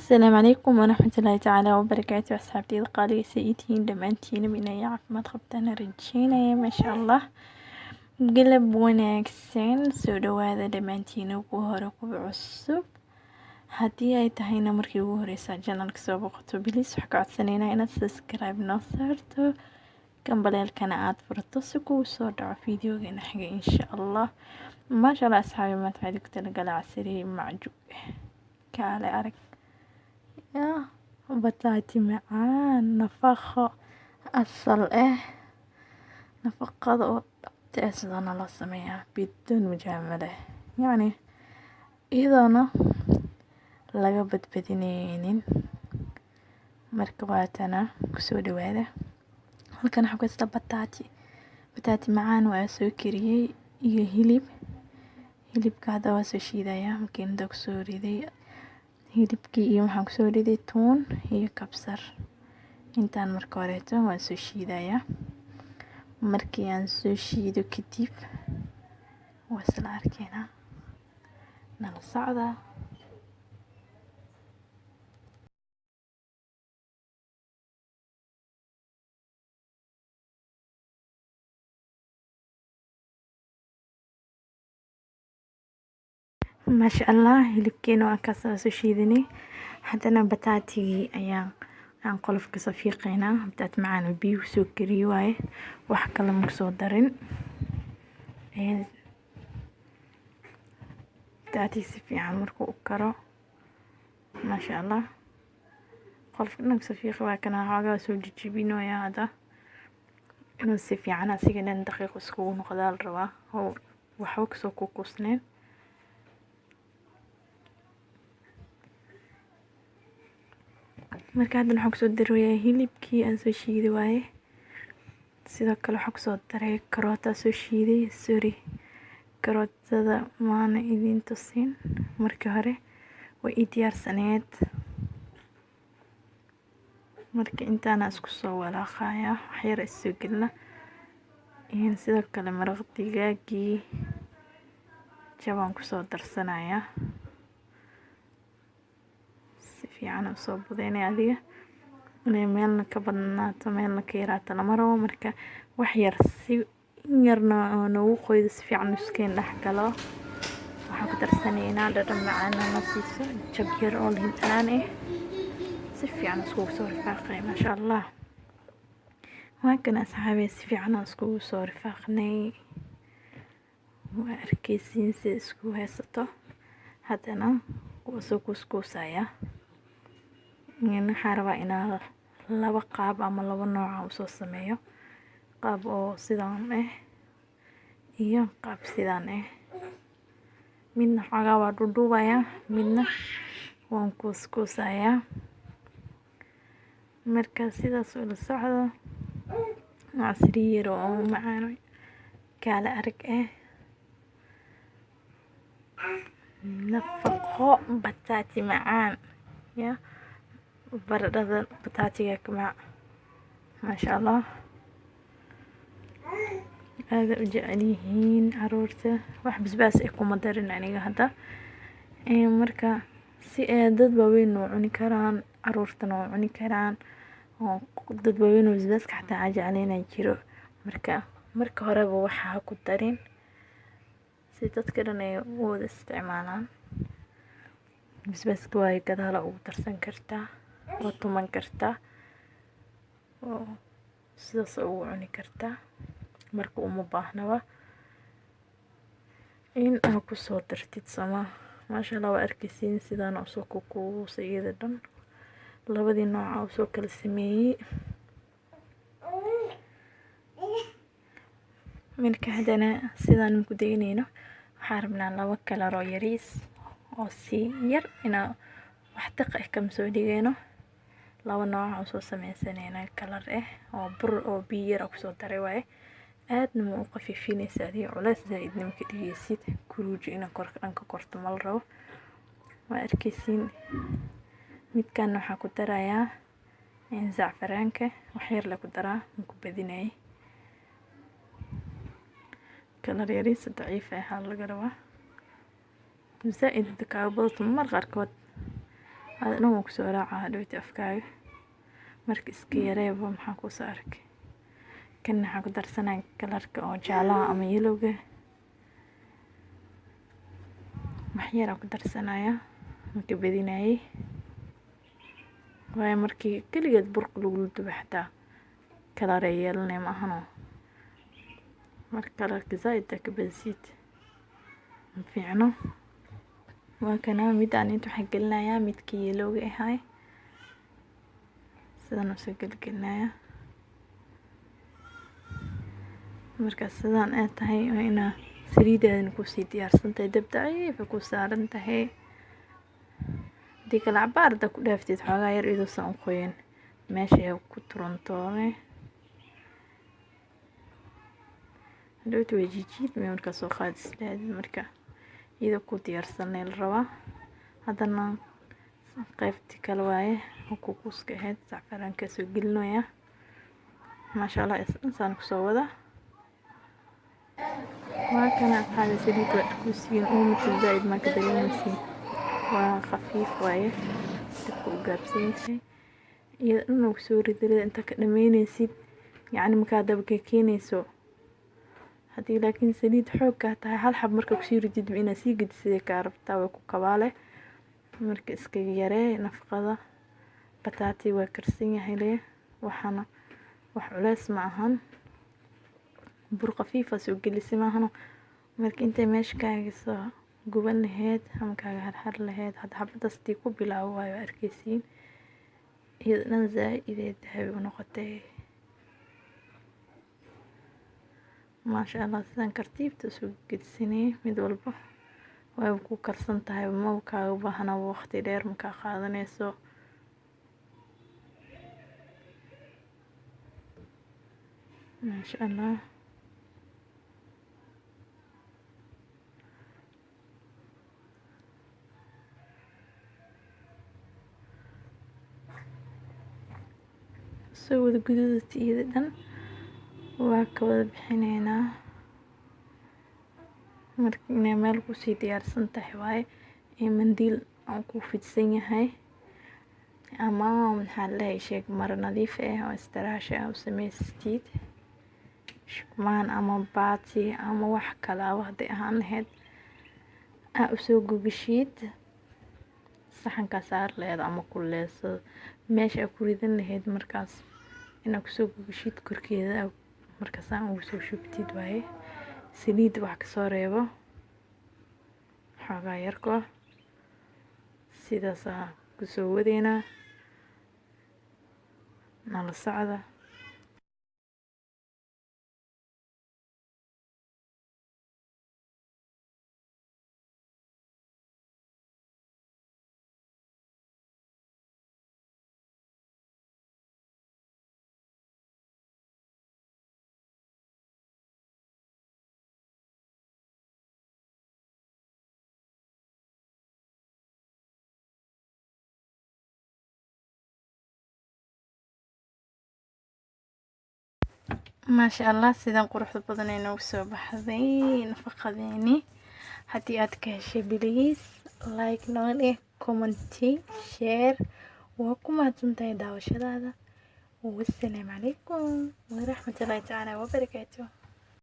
السلام عليكم ورحمة الله تعالى وبركاته. أصحابتي القالية سيئتين dhammaantiin inay caafimaad qabtaan rajeynaya maasha allah. Galab wanaagsan, soo dhawaada dhammaantiin ugu hore kuwa cusub. Haddii ay tahayna markii ugu horeysa channelka soo boqoto bilis waxaa ka codsanayna inaad subscribe noo saarto, gambaleelkana aad furto si kuu soo dhaco fiidiyogeena xiga insha allah. maasha allah asxaabi maanta waxaa idinku talagalay casri macjub kaale arag bataati macaan nafaqo asal nafaqada oo dhabta sidana loo sameeyaa bidon mujaamale yani iyadoona laga badbadinaynin. marka waatana kusoo dhawaada. halkan waxaa ku haysta bataati macaan waa soo kariyey iyo hilibka hadda waa soo shiidaya makiinada kusoo riday hilibkii iyo waxaan kusoo riday tuun iyo kabsar. intaan marka horeeto waa soo shiidaya. markii aan soo shiido kadib waa isla arkeena nala socda. maasha allah hilibkeena waa ka soo shiidanay. haddana bataatigii aan qolofka soo fiiqaynaa. bataati macaan oo biyo soo kariyey waaye, wax kale ma soo darin. bataati si fiican markuu u karo maasha allah qolofka dhan soo fiiqay waa kana xoogaa soo jijibinaya hadda inuu si fiican asiga dhan daqiiq iskugu noqdaa la rabaa oo waxba kasoo kukusneen. marka hadda waxaan kusoo daroyaa hilibkii aan soo shiiday waaye. sidoo kale waxaan kusoo daray karoota soo shiiday. karootada maana idin tusin markii hore way ii diyaarsaneed. marka intaana isku soo walaaqaya wax yar isoo gelina. sidoo kale maraq digaagii jabaan kusoo darsanaya. si fiican u soo budeynaya adiga inay meelna ka badnaato meelna ka yaraato lama rabo. marka wax yar si yarna noogu qoydo si fiican iskeen dhex galo. waxaan ku darsanaynaa dhadhan macaan oo siiso jab yar oo liin dhanaan si fiican iskugu soo rifaaqay maasha allah. waa kana asxaabi si fiican iskugu soo rifaaqnay. waa arkaysiin si isku haysato. haddana waa soo kuskuusaya. waxaan rabaa inaan laba qaab ama laba nooc u soo sameeyo. qaab oo sidaan iyo qaab sidaan midna xoogaa waa dhudhuubaya midna waan kuskuusaya. marka sidaas ula socdo casri yar oo macaan kaale arag nafaqo bataati macaan baradhada bataatiga kama maasha allah aad u jecel yihiin caruurta. wax basbaas kuma darin aniga hadda. marka si dad waaweyn oo cuni karaan caruurtana oo cuni karaan oo dad waaweyn oo basbaaska xataa jeclayna jiro. marka horeba waxa ku darin si dadka dhan ay u wada isticmaalaan. basbaaska waa gadaal ugu darsan kartaa oo tuman kartaa oo sidaas ugu cuni kartaa. marka uma baahnaba in aad ku soo dartid sama maasha allah. waa arkaysiin sidaan u soo kukuusay iyada dhan labadii nooc oo soo kala sameeyey. marka haddana sidaan ku daynayno waxaan rabnaa laba kalar oo yariis oo si yar inaa wax daqiiq kama soo dhigayno. laba nooc oo soo sameysanayna kalar oo bur oo biyo yar ku soo daray waaye. aadna ma u qafiifinaysa adiga culays zaidna ma ka dhigaysid kuruuji inaa korka dhanka korto ma la rabo. waa arkaysiin midkan waxaa ku darayaa zacfaraanka wax yar la ku daraa ma ku badinayay. kalar yariis daciif laga rabaa. zaid kaaga badato mar qaarkood adna wuu kusoo raacaa hadhowti afkaaga. Marka iska yareebo maxaa ku soo arkay kan waxaa ku darsanaa kalarka oo jaalaha ama yelowga wax yar ku darsanaya marka badinayay waayo markii kaligeed burka lagu dubo xataa kalar ay yeelanay ma ahano marka kalarka zaid ka badsid ma fiicno. waa kana mid aan inta waxaan gelinayaa midkii yelowga ahay sidaan u soo gelinayaa marka sidaan ay tahay waa inaa saliidaadana ku sii diyaarsan tahay dab daciif ku saaran tahay kala cabaarda ku dhaaftid xoogaa yar idoo saan u qoyan meesha ay ku turantoone hadhowti way jijiid marka soo qaadisleed marka iyadoo ku diyaarsan la rabaa haddana qaybti kale waaye kuuska ahayd sacfaraanka soo gelinoya maasha Allah insaan ku soo wada waa kana xaal saliid ku siin zaid ma ka dareemaysin waa khafiif waaye dabka u gaabsan yahay iyadoo soo ridada inta ka dhameynaysid yani marka dabka keenayso hadii laakiin saliid xoog ka tahay hal xab marka ku sii ridid ina sii gidisay ka rabtaa way ku kabaale marka iska yaree nafaqada bataati waa karsan yahay lee waxana wax culays ma ahan bur khafiif ah soo gelisay ma ahano marka intay meesha kaaga soo guban lahayd ama kaaga harhar lahayd had xabadaas tii ku bilaabo waayo arkaysiin iyadana zaid dahabi u noqotay maasha Allah sidaan kartiibta soo gedsinay mid walba way ku karsan tahay ma kaaga baahna waqti dheer ma ka qaadanayso maasha Allah soo wada guduudada dhan waa ka wada bixinaynaa marka inay meel ku sii diyaarsan tahay waaye ee mandiil aan ku fidsan yahay ama maxaa la sheeg mar nadiif ah oo istiraasha ah u samaystid shukmaan ama baati ama wax kale hadii ahaan lahayd u soo gogashid saxanka saar leed ama kuleyso meesha ku ridan lahayd markaas ina ku soo gogashid korkeeda markaas aan ugu soo shubtid waaye saliid wax ka soo reebo xoogaa yarko sidaas ku soo wadeena nala socda ما شاء الله سيدان قروح بدن inoo soo baxday nafaqadeeni hadii aad ka heshay please like noo comment share waa ku mahadsantahay daawashadaada wassalaamu calaykum wa rahmatullahi ta'ala wa barakatuh